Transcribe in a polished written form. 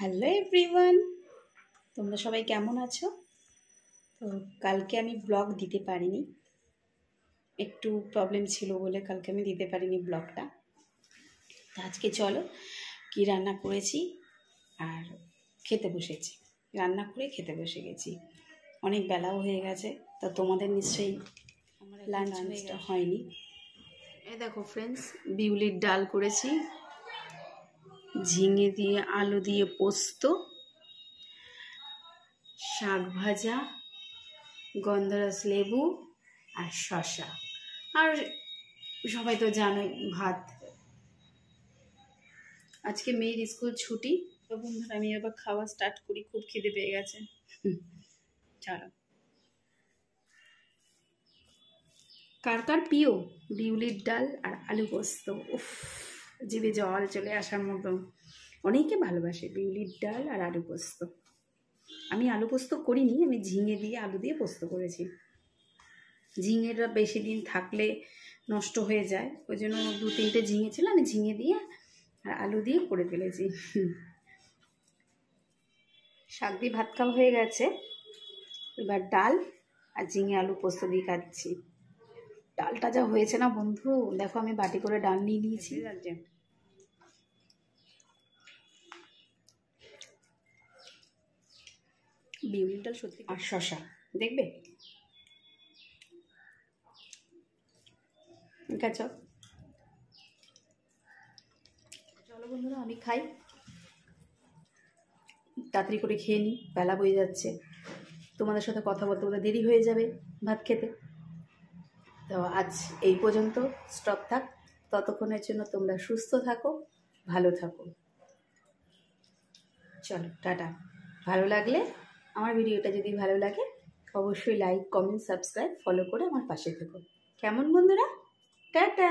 Hello everyone, তোমরা সবাই কেমন আছো? তো কালকে আমি ব্লগ দিতে পারিনি, একটু প্রবলেম ছিল বলে কালকে আমি দিতে পারিনি ব্লগটা। তো আজকে চলো কি রান্না করেছি আর খেতে বসেছি। রান্না করে খেতে বসে গেছি, অনেক বেলাও হয়ে গেছে। তো তোমাদের নিশ্চয়ই আমার লাঞ্চটা হয়নি। এই দেখো ফ্রেন্ডস, বিউলির ডাল করেছি, ঝিঙে দিয়ে আলু দিয়ে পোস্ত, শাক ভাজা, গন্ধরাজ লেবু আর শসা, আর সবাই তো জানোই ভাত। আজকে মেয়ের স্কুল ছুটি। তো বন্ধুরা আমি এবার খাওয়া স্টার্ট করি, খুব খিদে পেয়ে গেছে। চলো, কার কার প্রিয় বিউলির ডাল আর আলু পোস্ত? উফ, জিভে জল চলে আসার মতো। অনেকে ভালোবাসে বিউলির ডাল আর আলু পোস্ত। আমি আলু পোস্ত করিনি, আমি ঝিঙে দিয়ে আলু দিয়ে পোস্ত করেছি। ঝিঙেটা বেশি দিন থাকলে নষ্ট হয়ে যায়, ওই জন্য 2-3টে ঝিঙে ছিল, আমি ঝিঙে দিয়ে আর আলু দিয়ে করে ফেলেছি। শাক দিয়ে ভাত খাওয়া হয়ে গেছে, এবার ডাল আর ঝিঙে আলু পোস্ত দিয়ে খাচ্ছি। ডালটা যা হয়েছে না বন্ধু, দেখো আমি বাটি করে ডাল নিয়ে নিয়েছি। বিউলির ডাল সত্যি। আর শসা দেখবে, ঠিক আছে। চলো বন্ধুরা আমি খাই, তাড়াতাড়ি করে খেয়ে নিই, বেলা বয়ে যাচ্ছে। তোমাদের সাথে কথা বলতে বলতে দেরি হয়ে যাবে ভাত খেতে। তো আজ এই পর্যন্ত, স্টপ থাক। ততক্ষণের জন্য তোমরা সুস্থ থাকো, ভালো থাকো। চলো টাটা। ভালো লাগলে, আমার ভিডিওটা যদি ভালো লাগে অবশ্যই লাইক, কমেন্ট, সাবস্ক্রাইব, ফলো করে আমার পাশে থেকো। কেমন বন্ধুরা? টাটা।